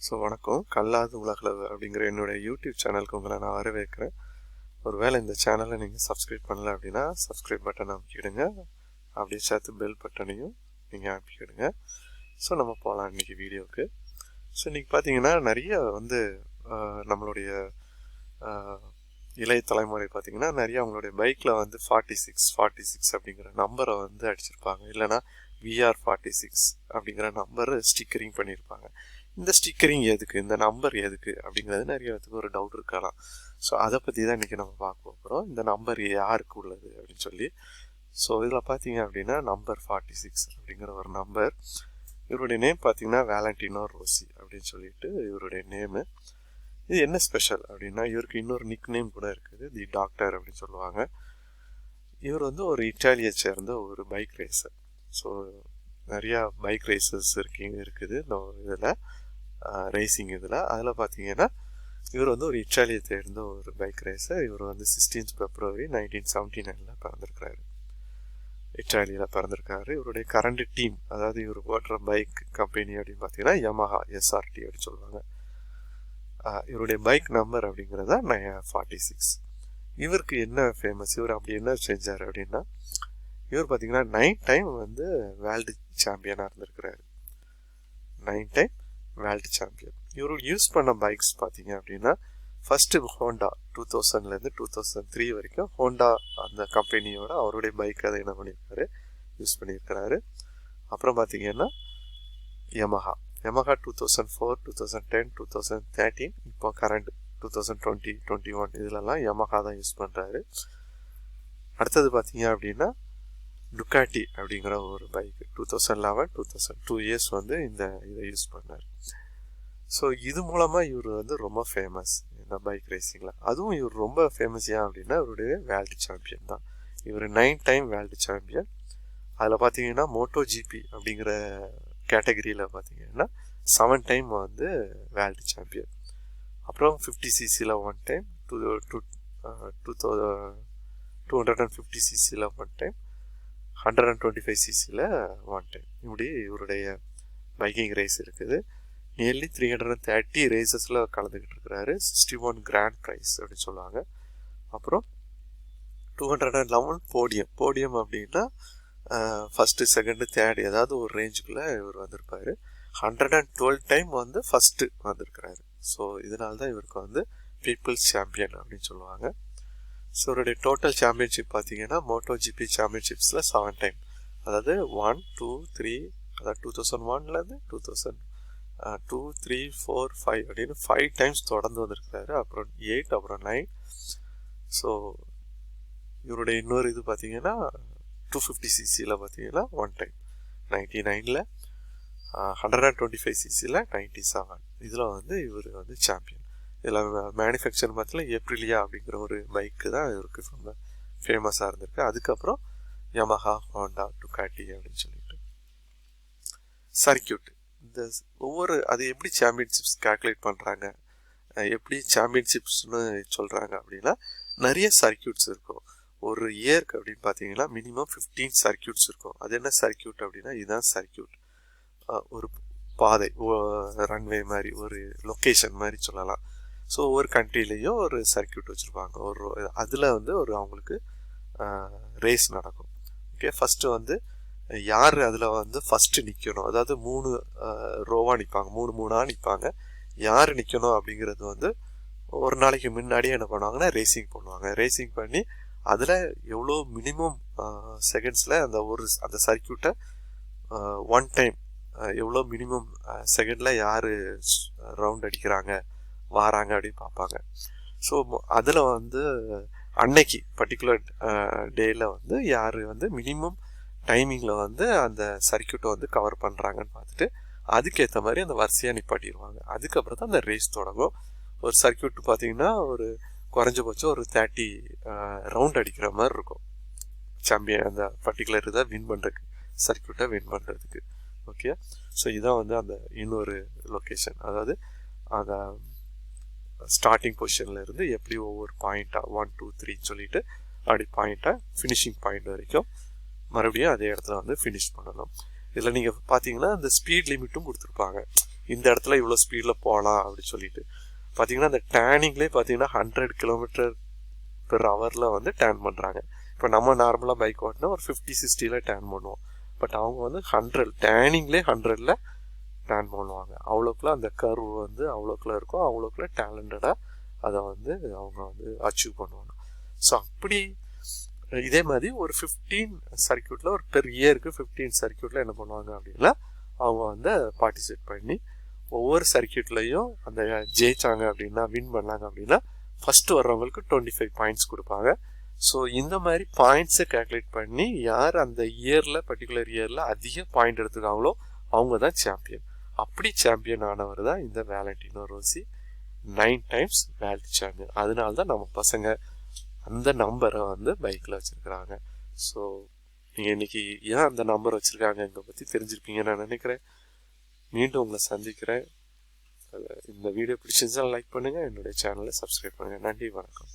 So வணக்கம். கல்லாது உலகளவு அப்படிங்கிற என்னுடைய யூடியூப் சேனலுக்கு உங்களை நான் வரவேற்கிறேன். ஒருவேளை இந்த சேனலை நீங்கள் சப்ஸ்கிரைப் பண்ணல அப்படின்னா சப்ஸ்கிரைப் பட்டன் அமைக்கிடுங்க. அப்படியே சேர்த்து பெல் பட்டனையும் நீங்கள் அமைக்கிடுங்க. ஸோ நம்ம போகலாம் இன்றைக்கி வீடியோவுக்கு. ஸோ இன்றைக்கி பார்த்தீங்கன்னா நிறைய நம்மளுடைய இளைய தலைமுறை பார்த்திங்கன்னா நிறைய அவங்களுடைய பைக்கில் 46 அப்படிங்கிற நம்பரை அடிச்சிருப்பாங்க. இல்லைனா VR46 அப்படிங்கிற நம்பர் ஸ்டிக்கரிங் பண்ணியிருப்பாங்க. இந்த ஸ்டிக்கரிங் எதுக்கு, இந்த நம்பர் எதுக்கு அப்படிங்கிறது நிறைய பேருக்கு ஒரு டவுட் இருக்கலாம். ஸோ அதை பற்றி தான் இன்றைக்கி நம்ம பார்க்க போகிறோம். இந்த நம்பர் யாருக்கு உள்ளது அப்படின்னு சொல்லி. ஸோ இதில் பார்த்தீங்க அப்படின்னா நம்பர் 46 அப்படிங்கிற ஒரு நம்பர். இவருடைய நேம் பார்த்தீங்கன்னா வேலண்டினோ ரோசி அப்படின்னு சொல்லிட்டு இவருடைய நேமு. இது என்ன ஸ்பெஷல் அப்படின்னா இவருக்கு இன்னொரு நிக் நேம் கூட இருக்குது, தி டாக்டர் அப்படின்னு சொல்லுவாங்க. இவர் ஒரு இட்டாலியை சேர்ந்த ஒரு பைக் ரேசர். ஸோ நிறையா பைக் ரேசர்ஸ் இருக்குது இந்த இதில், ரேசிங் இதில். அதில் பார்த்தீங்கன்னா இவர் ஒரு இட்டாலியை சேர்ந்த ஒரு பைக் ரேசர். இவர் 16 February 1979 பிறந்திருக்கிறாரு. இட்டாலியில் பிறந்திருக்காரு. இவருடைய கரண்ட் டீம், அதாவது இவர் ஓட்டுற பைக் கம்பெனி அப்படின்னு பார்த்தீங்கன்னா யமஹா SRT அப்படின்னு சொல்லுவாங்க. இவருடைய பைக் நம்பர் அப்படிங்கிறத 46. இவருக்கு என்ன ஃபேமஸ், இவர் அப்படி என்ன செஞ்சார் அப்படின்னா இவர் பார்த்தீங்கன்னா 9 டைம் வேர்ல்டு சாம்பியனாக இருந்திருக்கிறாரு. 9 டைம் வேர்ல்டு சாம்பியன். இவர் யூஸ் பண்ண பைக்ஸ் பார்த்தீங்க அப்படின்னா ஃபஸ்ட்டு ஹோண்டா 2000லேருந்து 2003 வரைக்கும் ஹோண்டா அந்த கம்பெனியோட அவருடைய பைக் அதை என்ன பண்ணியிருக்காரு, யூஸ் பண்ணியிருக்கிறாரு. அப்புறம் பார்த்தீங்கன்னா யமஹா 2004, 2010, 2013, இப்போ கரண்ட் 2020, 2021 இதிலெல்லாம் யமஹா தான் யூஸ் பண்ணுறாரு. அடுத்தது பார்த்தீங்க அப்படின்னா டுக்காட்டி அப்படிங்கிற ஒரு பைக் 2011, 2002 இயர்ஸ் இதை யூஸ் பண்ணார். ஸோ இது மூலமாக இவர் ரொம்ப ஃபேமஸ் இந்த பைக் ரேசிங்கில். அதுவும் இவர் ரொம்ப ஃபேமஸ் ஏன் அப்படின்னா இவருடைய வேர்ல்டு சாம்பியன் தான். இவர் 9 டைம் வேர்ல்டு சாம்பியன். அதில் பார்த்தீங்கன்னா மோட்டோ ஜிபி அப்படிங்கிற கேட்டகரியில் பார்த்தீங்கன்னா 7 டைம் வேர்ல்டு சாம்பியன். அப்புறம் 50cc 1 time, 250cc 1 time, 125cc 1 time. இப்படி இவருடைய பைக்கிங் ரேஸ் இருக்குது. நியர்லி 330 ரேசஸில் கலந்துக்கிட்டு இருக்கிறாரு. 61 கிராண்ட் ப்ரைஸ் அப்படின்னு சொல்லுவாங்க. அப்புறம் 211 போடியம் அப்படின்னா ஃபஸ்ட்டு, செகண்டு, தேர்டு ஏதாவது ஒரு ரேஞ்சுக்குள்ளே இவர் வந்திருப்பார். 112 டைம் ஃபஸ்ட்டு வந்திருக்கிறாரு. ஸோ இதனால தான் இவருக்கு பீப்புள்ஸ் சாம்பியன் அப்படின்னு சொல்லுவாங்க. ஸோ இவருடைய டோட்டல் சாம்பியன்ஷிப் பார்த்தீங்கன்னா மோட்டோ ஜிபி சாம்பியன்ஷிப்ஸில் 7 டைம், அதாவது 1, 2, 3, அதாவது 2001லேருந்து 2002, 3, 4, 5 அப்படின்னு 5 டைம்ஸ் தொடர்ந்து வந்திருக்கிறாரு. அப்புறம் 8, அப்புறம் 9. ஸோ இவருடைய இன்னொரு இது பார்த்தீங்கன்னா 250cc பார்த்தீங்கன்னா 1 டைம் 99ல், 125cc 97. இதில் இவர் சாம்பியன். இதில் மேனுஃபேக்சர் பார்த்தீங்கன்னா ஏப்ரிலியா அப்படிங்கிற ஒரு பைக்கு தான் இவருக்கு ரொம்ப ஃபேமஸாக இருந்திருக்கு. அதுக்கப்புறம் யமஹா, ஹோண்டா, டுக்காட்டி அப்படின்னு சொல்லிட்டு. சர்க்கியூட் இந்த அது எப்படி சாம்பியன்ஷிப்ஸ் கால்குலேட் பண்ணுறாங்க, எப்படி சாம்பியன்ஷிப்ஸ்னு சொல்கிறாங்க அப்படின்னா நிறைய சர்க்கியூட்ஸ் இருக்கும். ஒரு இயருக்கு அப்படின்னு பார்த்தீங்கன்னா மினிமம் 15 சர்க்கியூட்ஸ் இருக்கும். அது என்ன சர்க்கியூட் அப்படின்னா இதுதான் சர்க்கியூட். ஒரு பாதை, ரன்வே மாதிரி, ஒரு லொக்கேஷன் மாதிரி சொல்லலாம். ஸோ ஒவ்வொரு கண்ட்ரிலேயும் ஒரு சர்க்கியூட் வச்சுருப்பாங்க. அதில் அவங்களுக்கு ரேஸ் நடக்கும். ஓகே, ஃபஸ்ட்டு யார் அதில் ஃபஸ்ட்டு நிற்கணும், அதாவது 3 ரோவாக நிற்பாங்க, 3 நிற்பாங்க. யார் நிற்கணும் அப்படிங்கிறது ஒரு நாளைக்கு முன்னாடியே என்ன பண்ணுவாங்கன்னா ரேசிங் பண்ணுவாங்க. ரேசிங் பண்ணி அதில் எவ்வளோ மினிமம் செகண்ட்ஸில் அந்த சர்க்கியூட்டை 1 டைம் எவ்வளோ மினிமம் செகண்டில் யார் ரவுண்ட் அடிக்கிறாங்க வராங்க அப்படின்னு பார்ப்பாங்க. ஸோ அதில் அன்னைக்கு பர்டிகுலர் டேயில் யார் மினிமம் டைமிங்கில் அந்த சர்க்கியூட்டை கவர் பண்ணுறாங்கன்னு பார்த்துட்டு அதுக்கேற்ற மாதிரி அந்த வரிசையாக நிப்பாட்டிடுவாங்க. அதுக்கப்புறம் தான் அந்த ரேஸ் தொடங்கும். ஒரு சர்க்கியூட் பார்த்தீங்கன்னா ஒரு குறைஞ்சபட்சம் ஒரு 30 ரவுண்ட் அடிக்கிற மாதிரி இருக்கும் சாம்பியன், அந்த பர்டிகுலர் இதை வின் பண்ணுறதுக்கு, சர்க்கியூட்டை வின் பண்ணுறதுக்கு. ஓகே, ஸோ இதான் அந்த இன்னொரு லொக்கேஷன், அதாவது அந்த ஸ்டார்டிங் பொசிஷனில் இருந்து எப்படி ஒவ்வொரு பாயிண்ட்டாக 1, 2, 3 சொல்லிட்டு அப்படி பாயிண்ட்டாக ஃபினிஷிங் பாயிண்ட் வரைக்கும் மறுபடியும் அதே இடத்துல ஃபினிஷ் பண்ணணும். இதில் நீங்கள் பார்த்தீங்கன்னா அந்த ஸ்பீட் லிமிட்டும் கொடுத்துருப்பாங்க. இந்த இடத்துல இவ்வளோ ஸ்பீடில் போகலாம் அப்படின்னு சொல்லிட்டு பார்த்தீங்கன்னா அந்த டேனிங்லேயே பார்த்தீங்கன்னா 100 km/h வந்து டேன் பண்ணுறாங்க. இப்போ நம்ம நார்மலாக பைக் ஓட்டினா ஒரு 50-60 டேன் பண்ணுவோம். பட் அவங்க வந்து 100 டேனிங்லேயே 100ல் டேன் பண்ணுவாங்க. அவ்வளோக்குள்ள அந்த கர்வ் வந்து அவ்வளோக்குள்ள இருக்கும், அவ்வளோக்குள்ள டேலண்டடாக அதை வந்து அவங்க வந்து அச்சீவ் பண்ணுவாங்க. ஸோ அப்படி இதே மாதிரி ஒரு 15 சர்க்கியூட்டில் ஒரு பெர் இயருக்கு 15 சர்க்கியூட்டில் என்ன பண்ணுவாங்க அப்படின்னா அவங்க வந்து பார்ட்டிசிபேட் பண்ணி ஒவ்வொரு சர்க்கியூட்லையும் அந்த ஜெயிச்சாங்க அப்படின்னா வின் பண்ணாங்க அப்படின்னா ஃபர்ஸ்ட் வர்றவங்களுக்கு 25 பாயிண்ட்ஸ் கொடுப்பாங்க. ஸோ இந்த மாதிரி பாயிண்ட்ஸை கேல்குலேட் பண்ணி யார் அந்த இயரில் பர்டிகுலர் இயரில் அதிக பாயிண்ட் எடுத்துக்காங்களோ அவங்க தான் சாம்பியன். அப்படி சாம்பியன் ஆனவர் தான் இந்த Valentino Rossi 9 times world champion. அதனால தான் நம்ம பசங்க அந்த நம்பரை வந்து பைக்கில் வச்சுருக்கிறாங்க. ஸோ நீங்கள் இன்னைக்கு ஏன் அந்த நம்பர் வச்சுருக்காங்க இதை பற்றி தெரிஞ்சிருப்பீங்கன்னு நான் நினைக்கிறேன். மீண்டும் உங்களை சந்திக்கிறேன். இந்த வீடியோ பிடிச்சிருந்தா லைக் பண்ணுங்கள், என்னுடைய சேனலை சப்ஸ்கிரைப் பண்ணுங்கள். நன்றி, வணக்கம்.